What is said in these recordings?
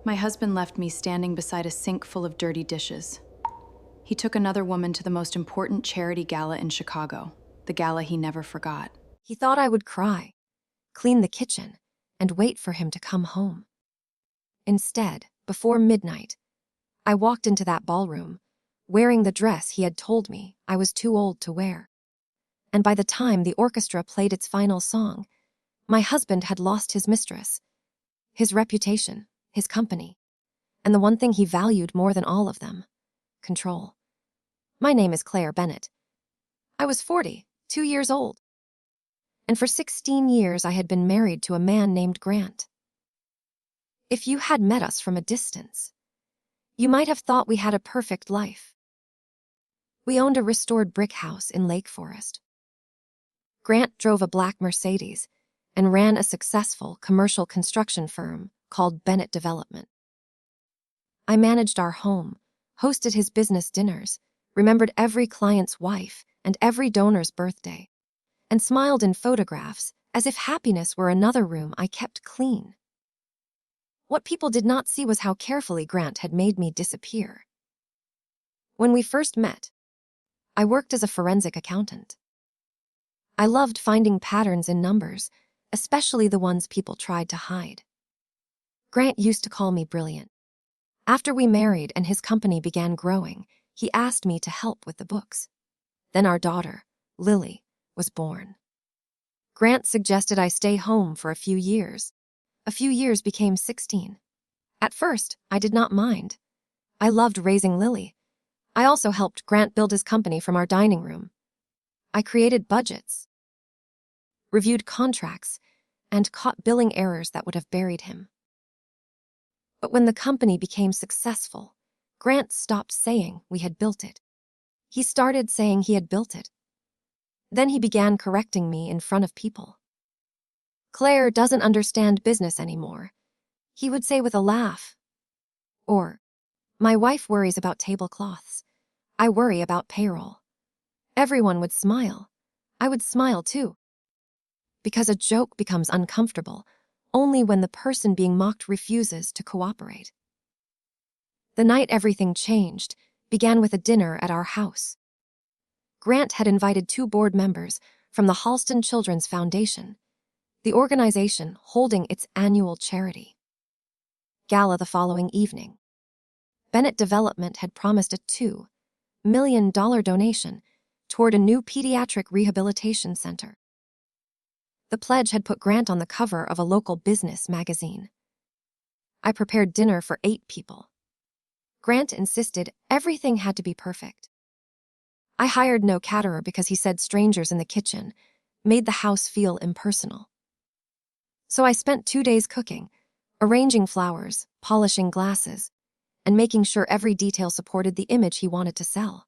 My husband left me standing beside a sink full of dirty dishes. He took another woman to the most important charity gala in Chicago, the gala he never forgot. He thought I would cry, clean the kitchen, and wait for him to come home. Instead, before midnight, I walked into that ballroom, wearing the dress he had told me I was too old to wear. And by the time the orchestra played its final song, my husband had lost his mistress, his reputation, his company, and the one thing he valued more than all of them: control. My name is Claire Bennett. I was 40, 2 years old. And for 16 years I had been married to a man named Grant. If you had met us from a distance, you might have thought we had a perfect life. We owned a restored brick house in Lake Forest. Grant drove a black Mercedes and ran a successful commercial construction firm called Bennett Development. I managed our home, hosted his business dinners, remembered every client's wife and every donor's birthday, and smiled in photographs as if happiness were another room I kept clean. What people did not see was how carefully Grant had made me disappear. When we first met, I worked as a forensic accountant. I loved finding patterns in numbers, especially the ones people tried to hide. Grant used to call me brilliant. After we married and his company began growing, he asked me to help with the books. Then our daughter, Lily, was born. Grant suggested I stay home for a few years. A few years became 16. At first, I did not mind. I loved raising Lily. I also helped Grant build his company from our dining room. I created budgets, reviewed contracts, and caught billing errors that would have buried him. But when the company became successful, Grant stopped saying we had built it. He started saying he had built it. Then he began correcting me in front of people. "Claire doesn't understand business anymore," he would say with a laugh. Or, "My wife worries about tablecloths. I worry about payroll." Everyone would smile. I would smile too. Because a joke becomes uncomfortable only when the person being mocked refuses to cooperate. The night everything changed began with a dinner at our house. Grant had invited 2 board members from the Halston Children's Foundation, the organization holding its annual charity gala the following evening. Bennett Development had promised a $2 million donation toward a new pediatric rehabilitation center. The pledge had put Grant on the cover of a local business magazine. I prepared dinner for 8 people. Grant insisted everything had to be perfect. I hired no caterer because he said strangers in the kitchen made the house feel impersonal. So I spent 2 days cooking, arranging flowers, polishing glasses, and making sure every detail supported the image he wanted to sell.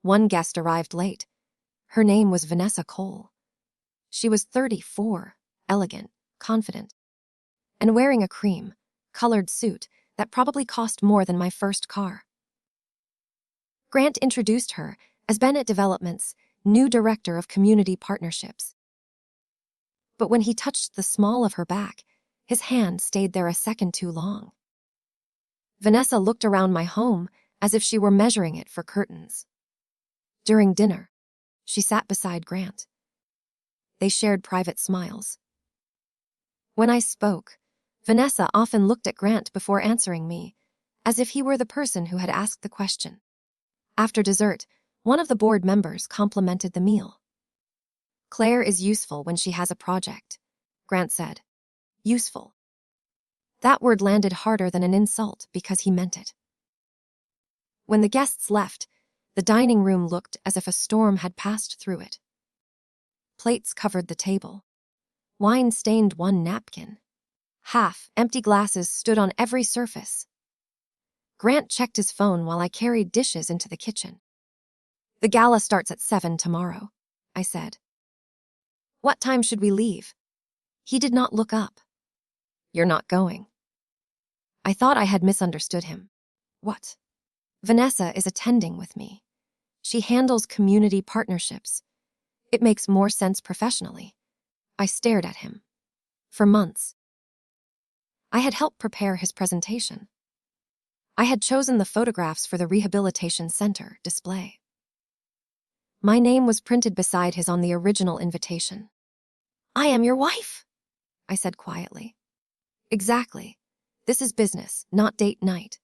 One guest arrived late. Her name was Vanessa Cole. She was 34, elegant, confident, and wearing a cream-colored suit that probably cost more than my first car. Grant introduced her as Bennett Development's new director of community partnerships. But when he touched the small of her back, his hand stayed there a second too long. Vanessa looked around my home as if she were measuring it for curtains. During dinner, she sat beside Grant. They shared private smiles. When I spoke, Vanessa often looked at Grant before answering me, as if he were the person who had asked the question. After dessert, one of the board members complimented the meal. "Claire is useful when she has a project," Grant said. Useful. That word landed harder than an insult because he meant it. When the guests left, the dining room looked as if a storm had passed through it. Plates covered the table. Wine stained one napkin. Half-empty glasses stood on every surface. Grant checked his phone while I carried dishes into the kitchen. "The gala starts at 7 tomorrow," I said. "What time should we leave?" He did not look up. "You're not going." I thought I had misunderstood him. "What?" "Vanessa is attending with me. She handles community partnerships. It makes more sense professionally." I stared at him. For months, I had helped prepare his presentation. I had chosen the photographs for the rehabilitation center display. My name was printed beside his on the original invitation. "I am your wife," I said quietly. "Exactly. This is business, not date night."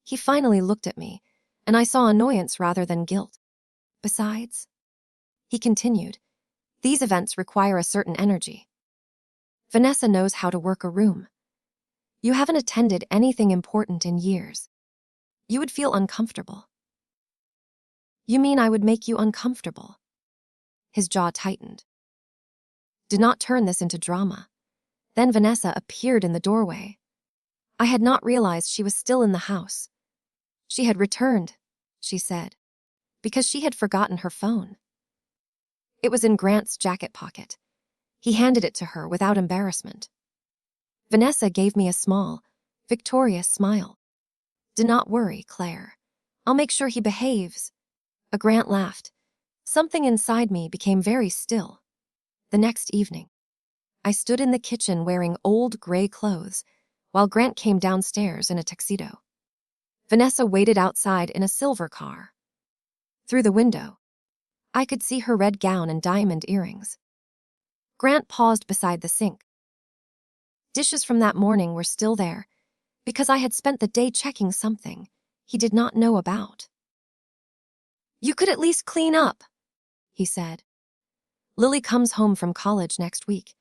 He finally looked at me, and I saw annoyance rather than guilt. "Besides," he continued, "these events require a certain energy. Vanessa knows how to work a room. You haven't attended anything important in years. You would feel uncomfortable." "You mean I would make you uncomfortable?" His jaw tightened. "Do not turn this into drama." Then Vanessa appeared in the doorway. I had not realized she was still in the house. She had returned, she said, because she had forgotten her phone. It was in Grant's jacket pocket. He handed it to her without embarrassment. Vanessa gave me a small, victorious smile. "Do not worry, Claire. I'll make sure he behaves." Grant laughed. Something inside me became very still. The next evening, I stood in the kitchen wearing old gray clothes, while Grant came downstairs in a tuxedo. Vanessa waited outside in a silver car. Through the window, I could see her red gown and diamond earrings. Grant paused beside the sink. Dishes from that morning were still there, because I had spent the day checking something he did not know about. "You could at least clean up," he said. "Lily comes home from college next week.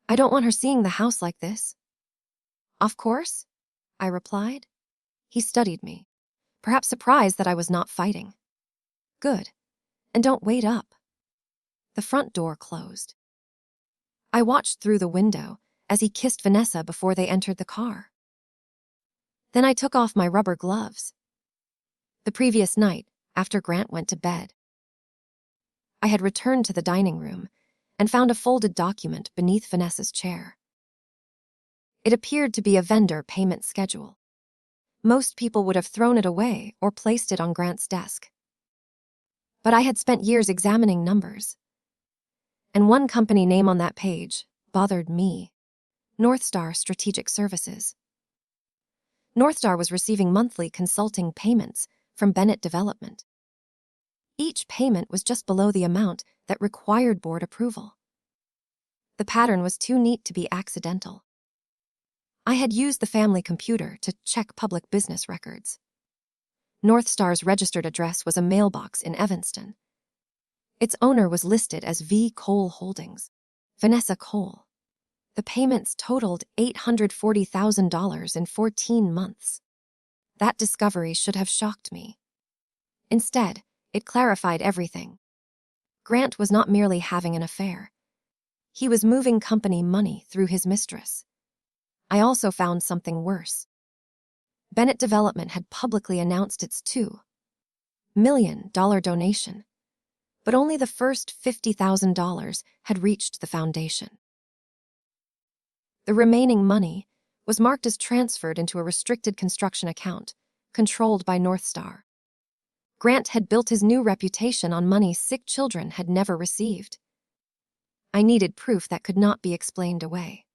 I don't want her seeing the house like this." "Of course," I replied. He studied me, perhaps surprised that I was not fighting. "Good. And don't wait up." The front door closed. I watched through the window as he kissed Vanessa before they entered the car. Then I took off my rubber gloves. The previous night, after Grant went to bed, I had returned to the dining room and found a folded document beneath Vanessa's chair. It appeared to be a vendor payment schedule. Most people would have thrown it away or placed it on Grant's desk. But I had spent years examining numbers, and one company name on that page bothered me: Northstar Strategic Services. Northstar was receiving monthly consulting payments from Bennett Development. Each payment was just below the amount that required board approval. The pattern was too neat to be accidental. I had used the family computer to check public business records. Northstar's registered address was a mailbox in Evanston. Its owner was listed as V. Cole Holdings, Vanessa Cole. The payments totaled $840,000 in 14 months. That discovery should have shocked me. Instead, it clarified everything. Grant was not merely having an affair. He was moving company money through his mistress. I also found something worse. Bennett Development had publicly announced its $2 million donation, but only the first $50,000 had reached the foundation. The remaining money was marked as transferred into a restricted construction account, controlled by Northstar. Grant had built his new reputation on money sick children had never received. I needed proof that could not be explained away.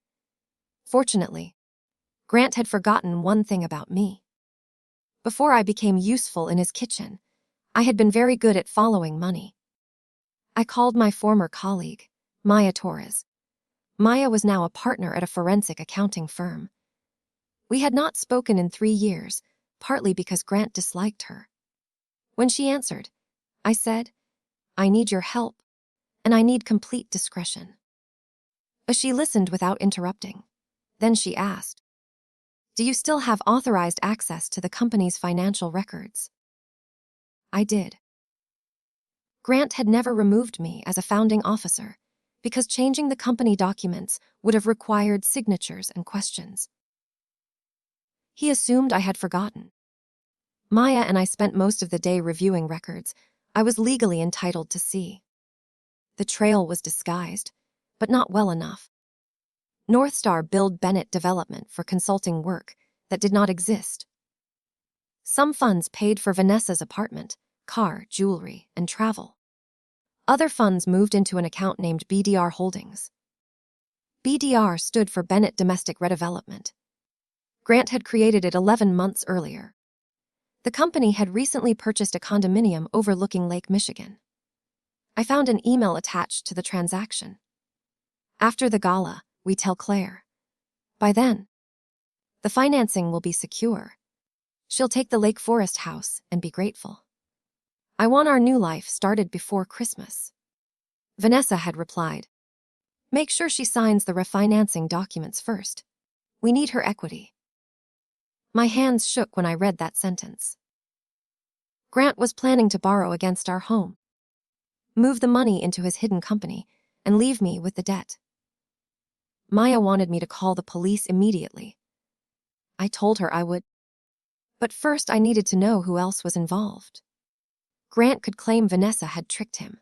Fortunately, Grant had forgotten one thing about me. Before I became useful in his kitchen, I had been very good at following money. I called my former colleague, Maya Torres. Maya was now a partner at a forensic accounting firm. We had not spoken in 3 years, partly because Grant disliked her. When she answered, I said, "I need your help, and I need complete discretion." But she listened without interrupting. Then she asked, "Do you still have authorized access to the company's financial records?" I did. Grant had never removed me as a founding officer because changing the company documents would have required signatures and questions. He assumed I had forgotten. Maya and I spent most of the day reviewing records I was legally entitled to see. The trail was disguised, but not well enough. Northstar billed Bennett Development for consulting work that did not exist. Some funds paid for Vanessa's apartment, car, jewelry, and travel. Other funds moved into an account named BDR Holdings. BDR stood for Bennett Domestic Redevelopment. Grant had created it 11 months earlier. The company had recently purchased a condominium overlooking Lake Michigan. I found an email attached to the transaction. After the gala, we tell Claire. By then, the financing will be secure. She'll take the Lake Forest house and be grateful. I want our new life started before Christmas. Vanessa had replied. Make sure she signs the refinancing documents first. We need her equity. My hands shook when I read that sentence. Grant was planning to borrow against our home, move the money into his hidden company, and leave me with the debt. Maya wanted me to call the police immediately. I told her I would. But first I needed to know who else was involved. Grant could claim Vanessa had tricked him.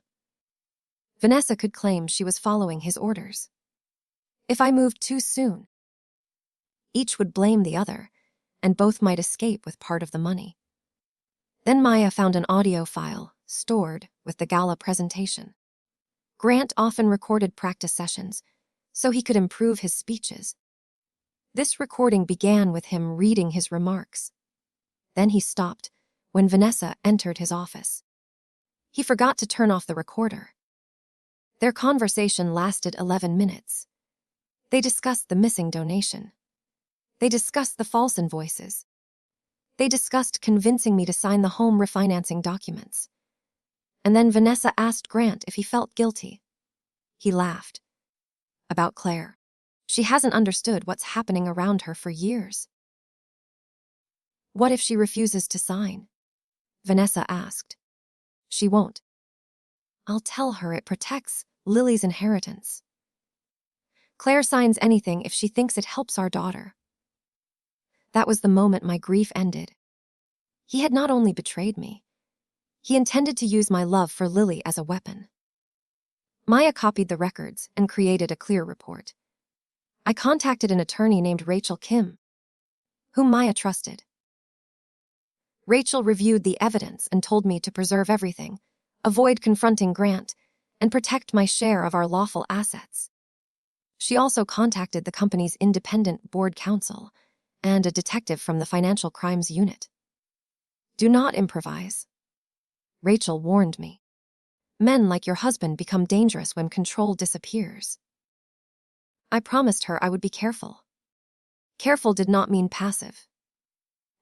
Vanessa could claim she was following his orders. If I moved too soon, each would blame the other, and both might escape with part of the money. Then Maya found an audio file, stored with the gala presentation. Grant often recorded practice sessions, so he could improve his speeches. This recording began with him reading his remarks. Then he stopped when Vanessa entered his office. He forgot to turn off the recorder. Their conversation lasted 11 minutes. They discussed the missing donation. They discussed the false invoices. They discussed convincing me to sign the home refinancing documents. And then Vanessa asked Grant if he felt guilty. He laughed. About Claire. She hasn't understood what's happening around her for years. What if she refuses to sign? Vanessa asked. She won't. I'll tell her it protects Lily's inheritance. Claire signs anything if she thinks it helps our daughter. That was the moment my grief ended. He had not only betrayed me, he intended to use my love for Lily as a weapon. Maya copied the records and created a clear report. I contacted an attorney named Rachel Kim, whom Maya trusted. Rachel reviewed the evidence and told me to preserve everything, avoid confronting Grant, and protect my share of our lawful assets. She also contacted the company's independent board counsel and a detective from the Financial Crimes Unit. Do not improvise. Rachel warned me. Men like your husband become dangerous when control disappears. I promised her I would be careful. Careful did not mean passive.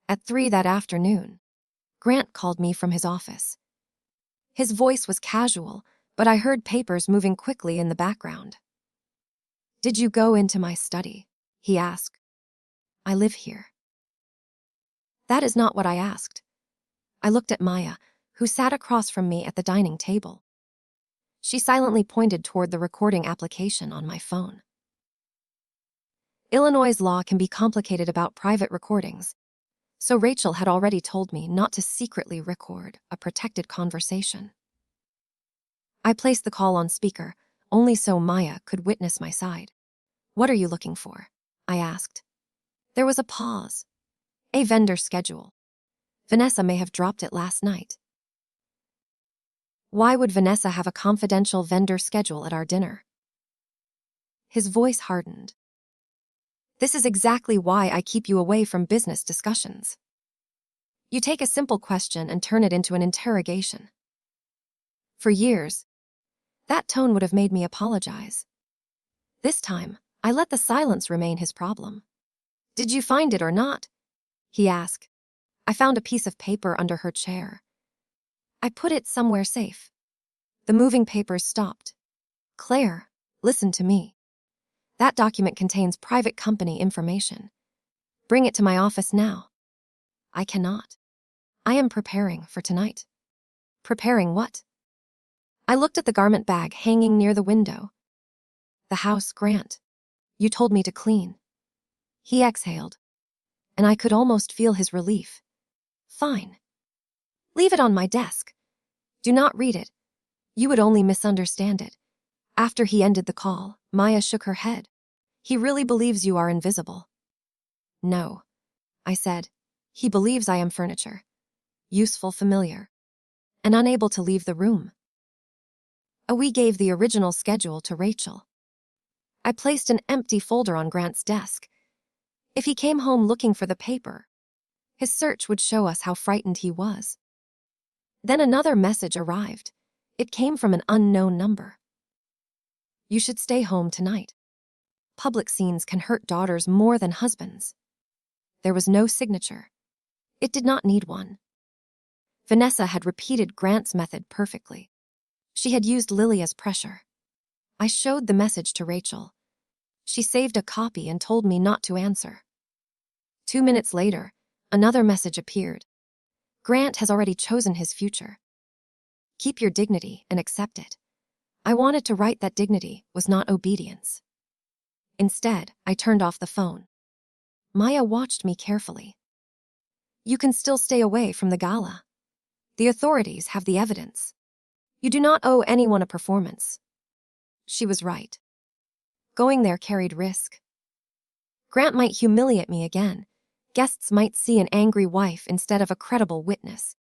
At 3 that afternoon, Grant called me from his office. His voice was casual, but I heard papers moving quickly in the background. Did you go into my study? He asked. I live here. That is not what I asked. I looked at Maya, who sat across from me at the dining table. She silently pointed toward the recording application on my phone. Illinois' law can be complicated about private recordings, so Rachel had already told me not to secretly record a protected conversation. I placed the call on speaker, only so Maya could witness my side. What are you looking for? I asked. There was a pause. A vendor schedule. Vanessa may have dropped it last night. Why would Vanessa have a confidential vendor schedule at our dinner? His voice hardened. This is exactly why I keep you away from business discussions. You take a simple question and turn it into an interrogation. For years, that tone would have made me apologize. This time, I let the silence remain his problem. Did you find it or not? He asked. I found a piece of paper under her chair. I put it somewhere safe. The moving papers stopped. Claire, listen to me. That document contains private company information. Bring it to my office now. I cannot. I am preparing for tonight. Preparing what? I looked at the garment bag hanging near the window. The house, Grant. You told me to clean. He exhaled, and I could almost feel his relief. Fine. Leave it on my desk. Do not read it. You would only misunderstand it. After he ended the call, Maya shook her head. He really believes you are invisible. No, I said. He believes I am furniture. Useful, familiar, and unable to leave the room. We gave the original schedule to Rachel. I placed an empty folder on Grant's desk. If he came home looking for the paper, his search would show us how frightened he was. Then another message arrived. It came from an unknown number. You should stay home tonight. Public scenes can hurt daughters more than husbands. There was no signature. It did not need one. Vanessa had repeated Grant's method perfectly. She had used Lily as pressure. I showed the message to Rachel. She saved a copy and told me not to answer. 2 minutes later, another message appeared. Grant has already chosen his future. Keep your dignity and accept it. I wanted to write that dignity was not obedience. Instead, I turned off the phone. Maya watched me carefully. You can still stay away from the gala. The authorities have the evidence. You do not owe anyone a performance. She was right. Going there carried risk. Grant might humiliate me again. Guests might see an angry wife instead of a credible witness.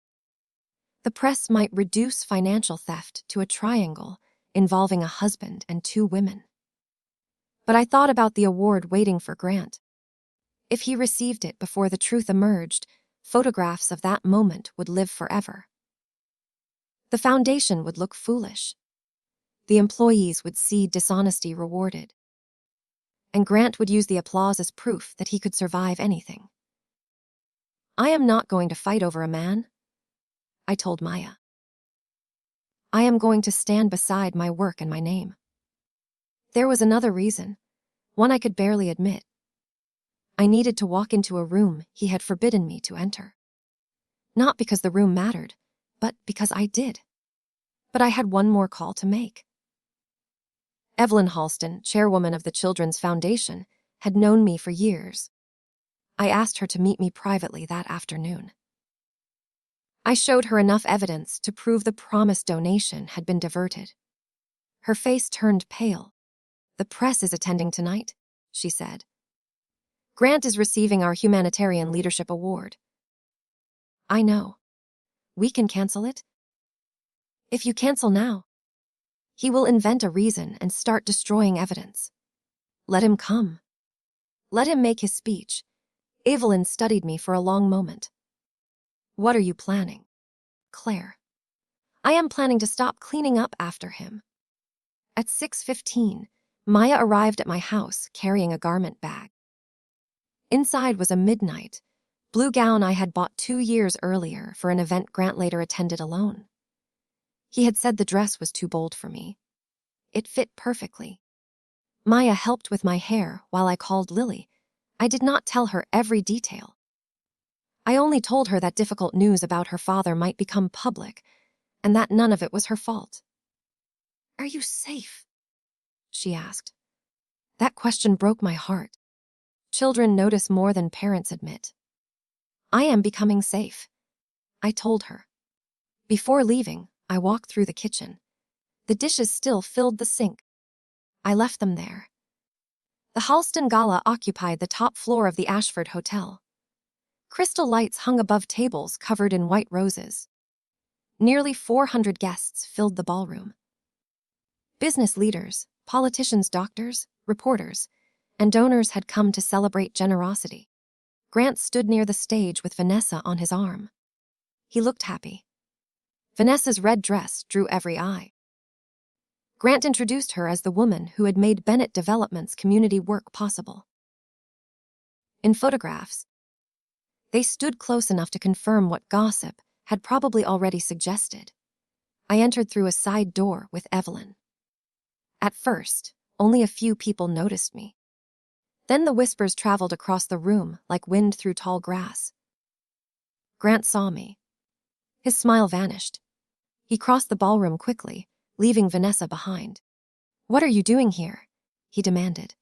The press might reduce financial theft to a triangle involving a husband and 2 women. But I thought about the award waiting for Grant. If he received it before the truth emerged, photographs of that moment would live forever. The foundation would look foolish. The employees would see dishonesty rewarded. And Grant would use the applause as proof that he could survive anything. I am not going to fight over a man, I told Maya. I am going to stand beside my work and my name. There was another reason, one I could barely admit. I needed to walk into a room he had forbidden me to enter. Not because the room mattered, but because I did. But I had one more call to make. Evelyn Halston, chairwoman of the Children's Foundation, had known me for years. I asked her to meet me privately that afternoon. I showed her enough evidence to prove the promised donation had been diverted. Her face turned pale. The press is attending tonight, she said. Grant is receiving our Humanitarian Leadership Award. I know. We can cancel it? If you cancel now, he will invent a reason and start destroying evidence. Let him come. Let him make his speech. Evelyn studied me for a long moment. What are you planning? Claire. I am planning to stop cleaning up after him. At 6:15, Maya arrived at my house carrying a garment bag. Inside was a midnight blue gown I had bought 2 years earlier for an event Grant later attended alone. He had said the dress was too bold for me. It fit perfectly. Maya helped with my hair while I called Lily. I did not tell her every detail. I only told her that difficult news about her father might become public, and that none of it was her fault. Are you safe? She asked. That question broke my heart. Children notice more than parents admit. I am becoming safe, I told her. Before leaving, I walked through the kitchen. The dishes still filled the sink. I left them there. The Halston Gala occupied the top floor of the Ashford Hotel. Crystal lights hung above tables covered in white roses. Nearly 400 guests filled the ballroom. Business leaders, politicians, doctors, reporters, and donors had come to celebrate generosity. Grant stood near the stage with Vanessa on his arm. He looked happy. Vanessa's red dress drew every eye. Grant introduced her as the woman who had made Bennett Development's community work possible. In photographs, they stood close enough to confirm what gossip had probably already suggested. I entered through a side door with Evelyn. At first, only a few people noticed me. Then the whispers traveled across the room like wind through tall grass. Grant saw me. His smile vanished. He crossed the ballroom quickly, leaving Vanessa behind. What are you doing here? He demanded.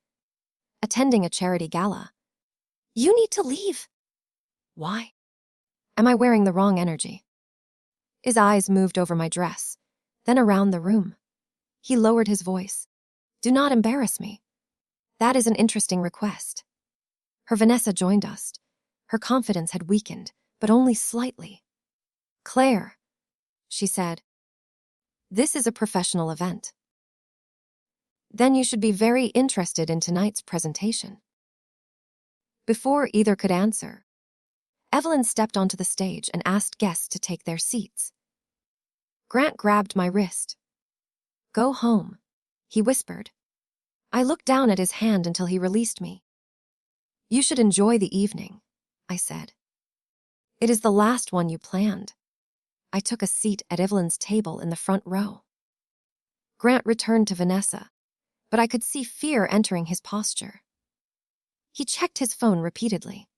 Attending a charity gala. You need to leave. Why? Am I wearing the wrong energy? His eyes moved over my dress, then around the room. He lowered his voice. Do not embarrass me. That is an interesting request. Her Vanessa joined us. Her confidence had weakened, but only slightly. Claire, she said. This is a professional event. Then you should be very interested in tonight's presentation. Before either could answer, Evelyn stepped onto the stage and asked guests to take their seats. Grant grabbed my wrist. "Go home," he whispered. I looked down at his hand until he released me. "You should enjoy the evening," I said. "It is the last one you planned." I took a seat at Evelyn's table in the front row. Grant returned to Vanessa, but I could see fear entering his posture. He checked his phone repeatedly.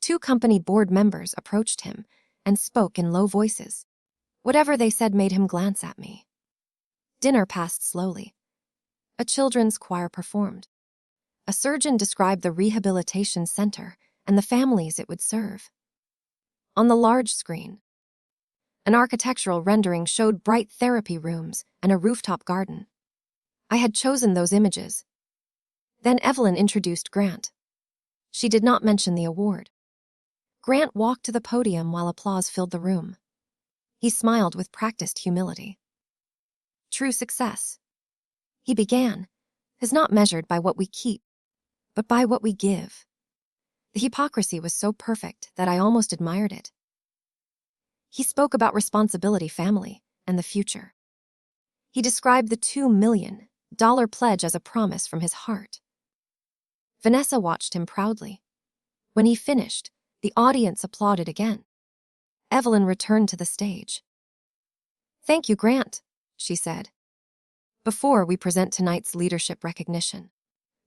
2 company board members approached him and spoke in low voices. Whatever they said made him glance at me. Dinner passed slowly. A children's choir performed. A surgeon described the rehabilitation center and the families it would serve. On the large screen, an architectural rendering showed bright therapy rooms and a rooftop garden. I had chosen those images. Then Evelyn introduced Grant. She did not mention the award. Grant walked to the podium while applause filled the room. He smiled with practiced humility. "True success," he began, "is not measured by what we keep, but by what we give." The hypocrisy was so perfect that I almost admired it. He spoke about responsibility, family, and the future. He described the $2 million pledge as a promise from his heart. Vanessa watched him proudly. When he finished, the audience applauded again. Evelyn returned to the stage. "Thank you, Grant," she said. "Before we present tonight's leadership recognition,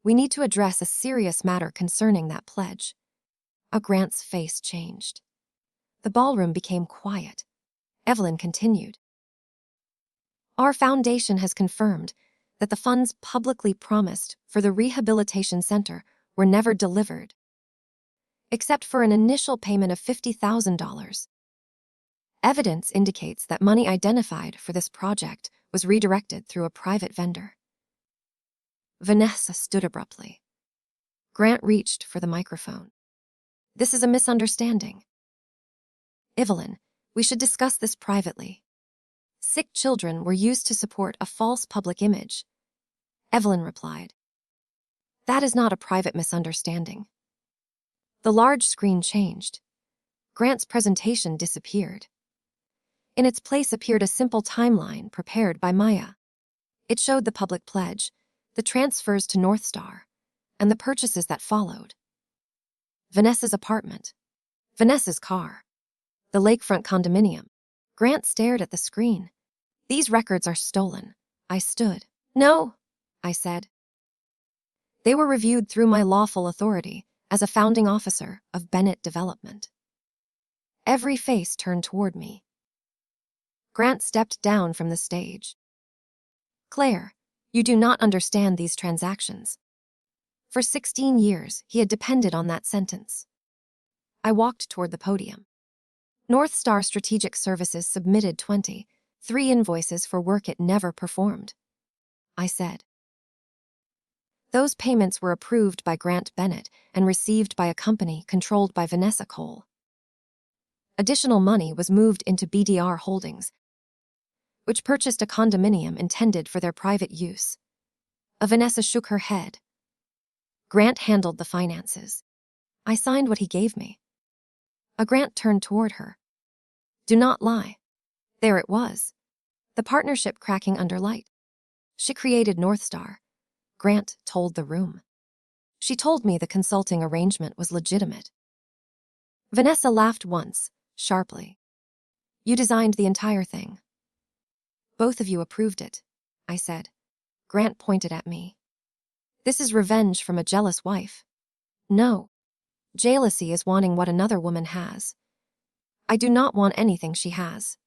we need to address a serious matter concerning that pledge." Grant's face changed. The ballroom became quiet. Evelyn continued. "Our foundation has confirmed that the funds publicly promised for the rehabilitation center were never delivered, except for an initial payment of $50,000. Evidence indicates that money identified for this project was redirected through a private vendor." Vanessa stood abruptly. Grant reached for the microphone. "This is a misunderstanding. Evelyn, we should discuss this privately. Sick children were used to support a false public image." Evelyn replied. "That is not a private misunderstanding." The large screen changed. Grant's presentation disappeared. In its place appeared a simple timeline prepared by Maya. It showed the public pledge, the transfers to North Star, and the purchases that followed. Vanessa's apartment, Vanessa's car, the lakefront condominium. Grant stared at the screen. "These records are stolen." I stood. "No," I said. "They were reviewed through my lawful authority as a founding officer of Bennett Development." Every face turned toward me. Grant stepped down from the stage. "Claire, you do not understand these transactions." For 16 years, he had depended on that sentence. I walked toward the podium. North Star Strategic Services submitted 23 invoices for work it never performed. I said. Those payments were approved by Grant Bennett and received by a company controlled by Vanessa Cole. Additional money was moved into BDR Holdings, which purchased a condominium intended for their private use. Vanessa shook her head. Grant handled the finances. I signed what he gave me. Grant turned toward her. "Do not lie." There it was. The partnership cracking under light. "She created North Star," Grant told the room. "She told me the consulting arrangement was legitimate." Vanessa laughed once, sharply. "You designed the entire thing." "Both of you approved it," I said. Grant pointed at me. "This is revenge from a jealous wife." "No. Jealousy is wanting what another woman has. I do not want anything she has."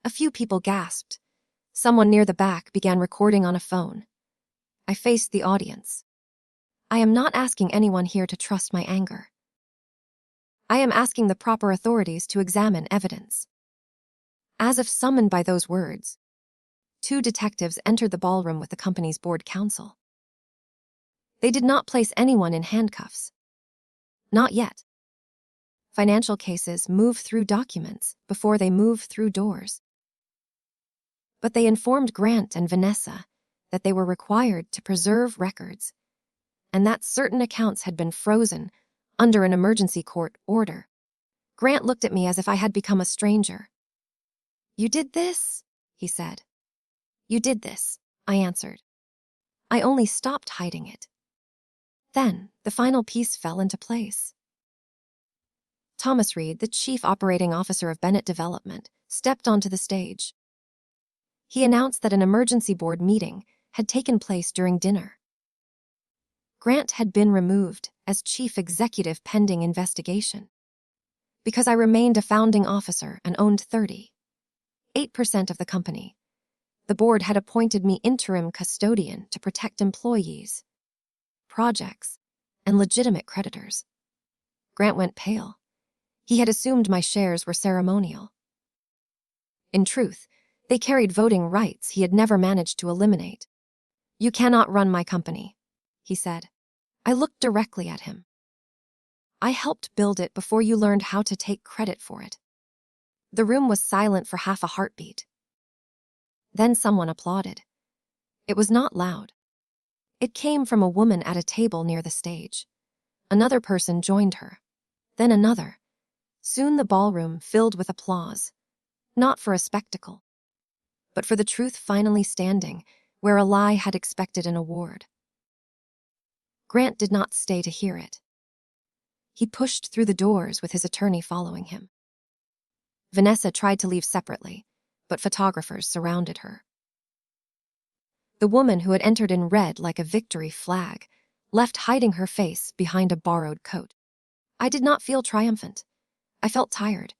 A few people gasped. Someone near the back began recording on a phone. I faced the audience. I am not asking anyone here to trust my anger. I am asking the proper authorities to examine evidence. As if summoned by those words, 2 detectives entered the ballroom with the company's board counsel. They did not place anyone in handcuffs. Not yet. Financial cases move through documents before they move through doors. But they informed Grant and Vanessa that they were required to preserve records, and that certain accounts had been frozen under an emergency court order. Grant looked at me as if I had become a stranger. "You did this?" he said. "You did this," I answered. "I only stopped hiding it." Then, the final piece fell into place. Thomas Reed, the chief operating officer of Bennett Development, stepped onto the stage. He announced that an emergency board meeting had taken place during dinner. Grant had been removed as chief executive pending investigation. Because I remained a founding officer and owned 38% of the company, the board had appointed me interim custodian to protect employees, projects, and legitimate creditors. Grant went pale. He had assumed my shares were ceremonial. In truth, they carried voting rights he had never managed to eliminate. "You cannot run my company," he said. I looked directly at him. "I helped build it before you learned how to take credit for it." The room was silent for half a heartbeat. Then someone applauded. It was not loud. It came from a woman at a table near the stage. Another person joined her. Then another. Soon the ballroom filled with applause, not for a spectacle, but for the truth finally standing where a lie had expected an award. Grant did not stay to hear it. He pushed through the doors with his attorney following him. Vanessa tried to leave separately, but photographers surrounded her. The woman, who had entered in red like a victory flag, left hiding her face behind a borrowed coat. I did not feel triumphant. I felt tired.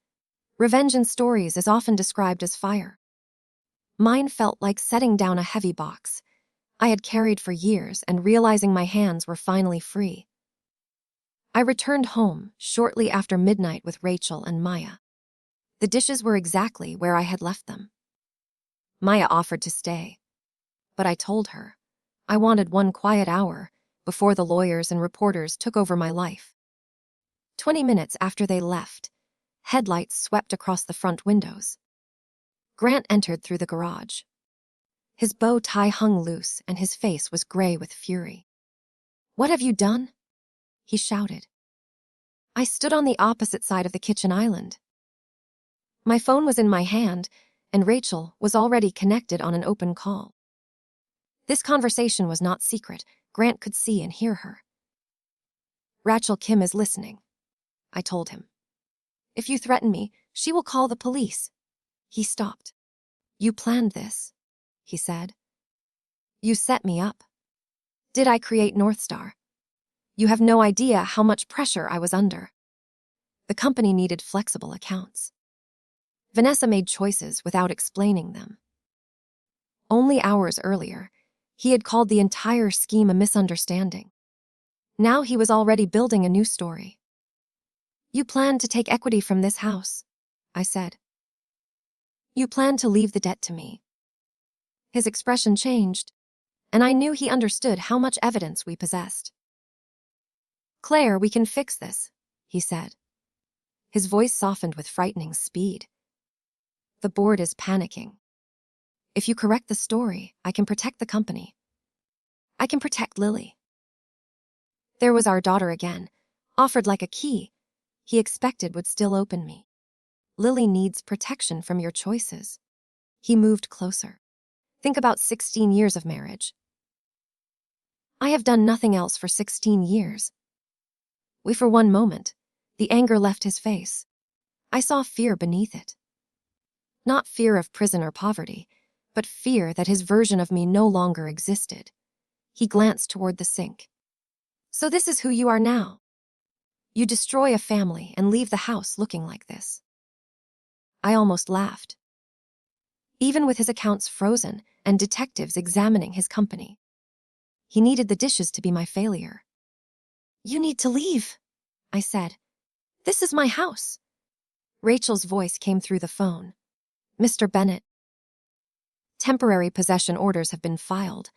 Revenge in stories is often described as fire. Mine felt like setting down a heavy box I had carried for years and realizing my hands were finally free. I returned home shortly after midnight with Rachel and Maya. The dishes were exactly where I had left them. Maya offered to stay, but I told her I wanted one quiet hour before the lawyers and reporters took over my life. 20 minutes after they left, headlights swept across the front windows. Grant entered through the garage. His bow tie hung loose and his face was gray with fury. "What have you done?" he shouted. I stood on the opposite side of the kitchen island. My phone was in my hand, and Rachel was already connected on an open call. This conversation was not secret. Grant could see and hear her. "Rachel Kim is listening," I told him. "If you threaten me, she will call the police." He stopped. "You planned this," he said. "You set me up. Did I create North Star? You have no idea how much pressure I was under. The company needed flexible accounts. Vanessa made choices without explaining them. Only hours earlier, he had called the entire scheme a misunderstanding. Now he was already building a new story. "You plan to take equity from this house," I said. "You plan to leave the debt to me." His expression changed, and I knew he understood how much evidence we possessed. "Claire, we can fix this," he said. His voice softened with frightening speed. "The board is panicking. If you correct the story, I can protect the company. I can protect Lily." There was our daughter again, offered like a key he expected would still open me. "Lily needs protection from your choices." He moved closer. "Think about 16 years of marriage." "I have done nothing else for 16 years. For one moment, the anger left his face. I saw fear beneath it. Not fear of prison or poverty, but fear that his version of me no longer existed. He glanced toward the sink. "So this is who you are now? You destroy a family and leave the house looking like this." I almost laughed. Even with his accounts frozen and detectives examining his company, he needed the dishes to be my failure. "You need to leave," I said. "This is my house." Rachel's voice came through the phone. "Mr. Bennett, temporary possession orders have been filed,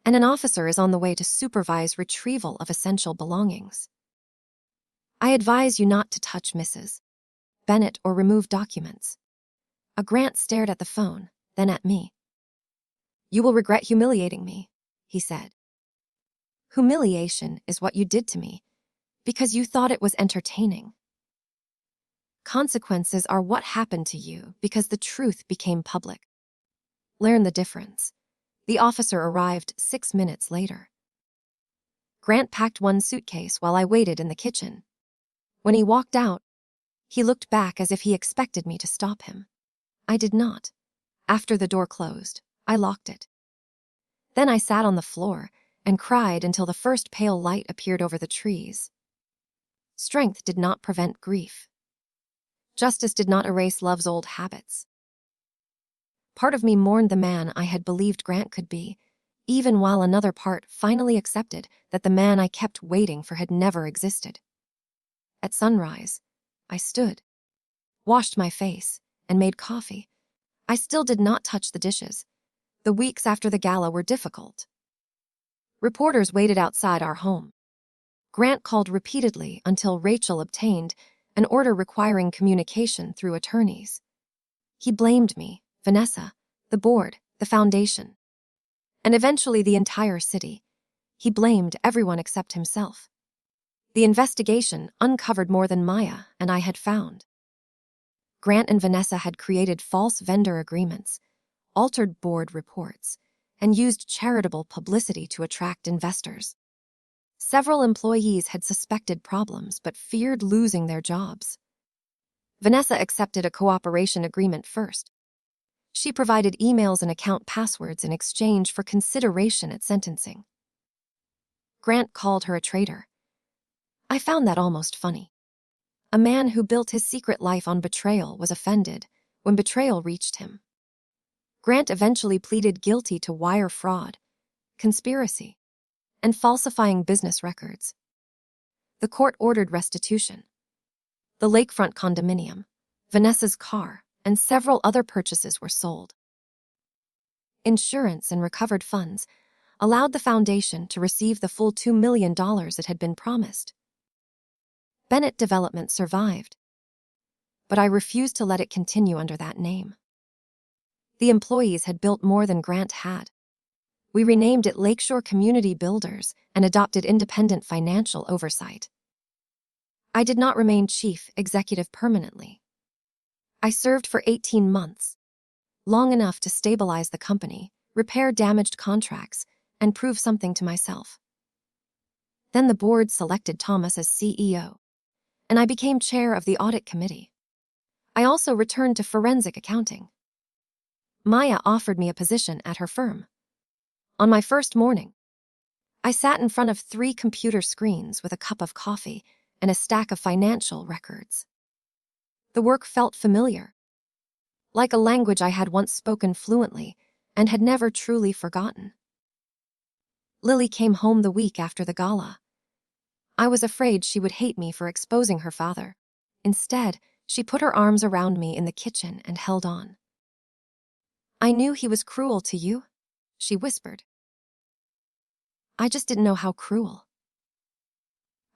and an officer is on the way to supervise retrieval of essential belongings. I advise you not to touch Mrs. Bennett or remove documents." Grant stared at the phone, then at me. "You will regret humiliating me," he said. "Humiliation is what you did to me, because you thought it was entertaining. Consequences are what happened to you because the truth became public. Learn the difference." The officer arrived 6 minutes later. Grant packed one suitcase while I waited in the kitchen. When he walked out, he looked back as if he expected me to stop him. I did not. After the door closed, I locked it. Then I sat on the floor and cried until the first pale light appeared over the trees. Strength did not prevent grief. Justice did not erase love's old habits. Part of me mourned the man I had believed Grant could be, even while another part finally accepted that the man I kept waiting for had never existed. At sunrise, I stood, washed my face, and made coffee. I still did not touch the dishes. The weeks after the gala were difficult. Reporters waited outside our home. Grant called repeatedly until Rachel obtained an order requiring communication through attorneys. He blamed me, Vanessa, the board, the foundation, and eventually the entire city. He blamed everyone except himself. The investigation uncovered more than Maya and I had found. Grant and Vanessa had created false vendor agreements, altered board reports, and used charitable publicity to attract investors. Several employees had suspected problems but feared losing their jobs. Vanessa accepted a cooperation agreement first. She provided emails and account passwords in exchange for consideration at sentencing. Grant called her a traitor. I found that almost funny. A man who built his secret life on betrayal was offended when betrayal reached him. Grant eventually pleaded guilty to wire fraud, conspiracy, and falsifying business records. The court ordered restitution. The lakefront condominium, Vanessa's car, and several other purchases were sold. Insurance and recovered funds allowed the foundation to receive the full $2 million it had been promised. Bennett Development survived, but I refused to let it continue under that name. The employees had built more than Grant had. We renamed it Lakeshore Community Builders and adopted independent financial oversight. I did not remain chief executive permanently. I served for 18 months, long enough to stabilize the company, repair damaged contracts, and prove something to myself. Then the board selected Thomas as CEO, and I became chair of the audit committee. I also returned to forensic accounting. Maya offered me a position at her firm. On my first morning, I sat in front of 3 computer screens with a cup of coffee and a stack of financial records. The work felt familiar, like a language I had once spoken fluently and had never truly forgotten. Lily came home the week after the gala. I was afraid she would hate me for exposing her father. Instead, she put her arms around me in the kitchen and held on. "I knew he was cruel to you," she whispered. I just didn't know how cruel.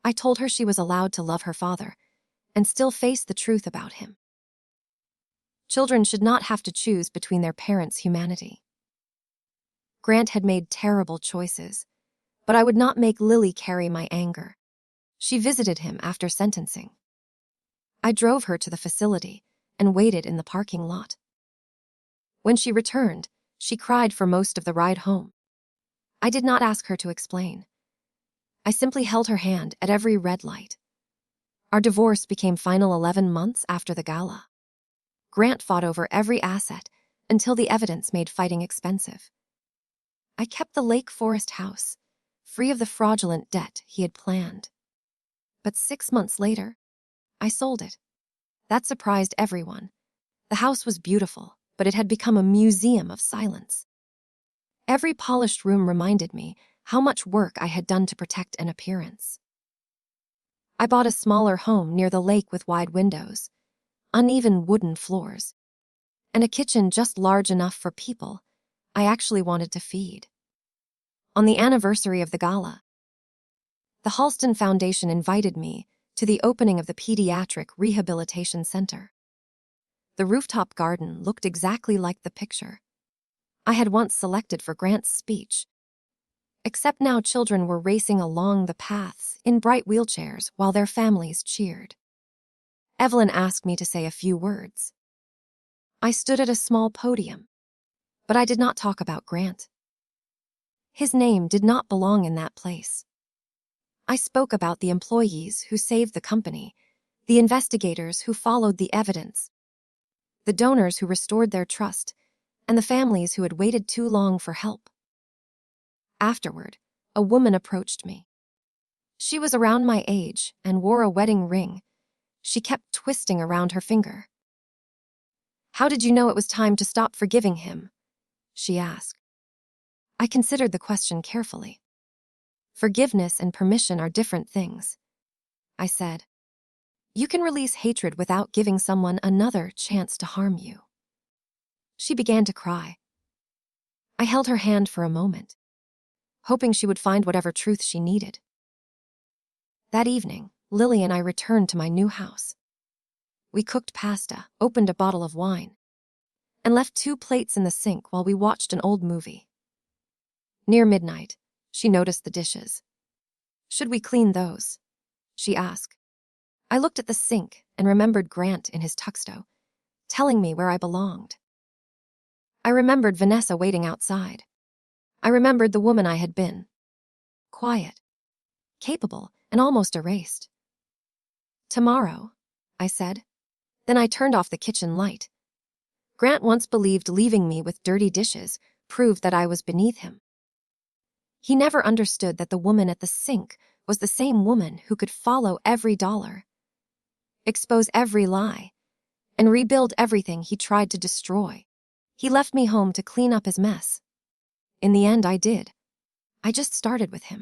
I told her she was allowed to love her father and still face the truth about him. Children should not have to choose between their parents' humanity. Grant had made terrible choices, but I would not make Lily carry my anger. She visited him after sentencing. I drove her to the facility and waited in the parking lot. When she returned, she cried for most of the ride home. I did not ask her to explain. I simply held her hand at every red light. Our divorce became final 11 months after the gala. Grant fought over every asset until the evidence made fighting expensive. I kept the Lake Forest house, free of the fraudulent debt he had planned. But 6 months later, I sold it. That surprised everyone. The house was beautiful, but it had become a museum of silence. Every polished room reminded me how much work I had done to protect an appearance. I bought a smaller home near the lake with wide windows, uneven wooden floors, and a kitchen just large enough for people I actually wanted to feed. On the anniversary of the gala, the Halston Foundation invited me to the opening of the Pediatric Rehabilitation Center. The rooftop garden looked exactly like the picture. I had once selected for Grant's speech. Except now children were racing along the paths in bright wheelchairs while their families cheered. Evelyn asked me to say a few words. I stood at a small podium, but I did not talk about Grant. His name did not belong in that place. I spoke about the employees who saved the company, the investigators who followed the evidence, the donors who restored their trust, and the families who had waited too long for help. Afterward, a woman approached me. She was around my age and wore a wedding ring. She kept twisting around her finger. "How did you know it was time to stop forgiving him?" she asked. I considered the question carefully. Forgiveness and permission are different things. I said, "You can release hatred without giving someone another chance to harm you." She began to cry. I held her hand for a moment, hoping she would find whatever truth she needed. That evening, Lily and I returned to my new house. We cooked pasta, opened a bottle of wine, and left 2 plates in the sink while we watched an old movie. Near midnight, she noticed the dishes. "Should we clean those?" she asked. I looked at the sink and remembered Grant in his tuxedo, telling me where I belonged. I remembered Vanessa waiting outside. I remembered the woman I had been. Quiet, capable, and almost erased. "Tomorrow," I said. Then I turned off the kitchen light. Grant once believed leaving me with dirty dishes proved that I was beneath him. He never understood that the woman at the sink was the same woman who could follow every dollar, expose every lie, and rebuild everything he tried to destroy. He left me home to clean up his mess. In the end, I did. I just started with him.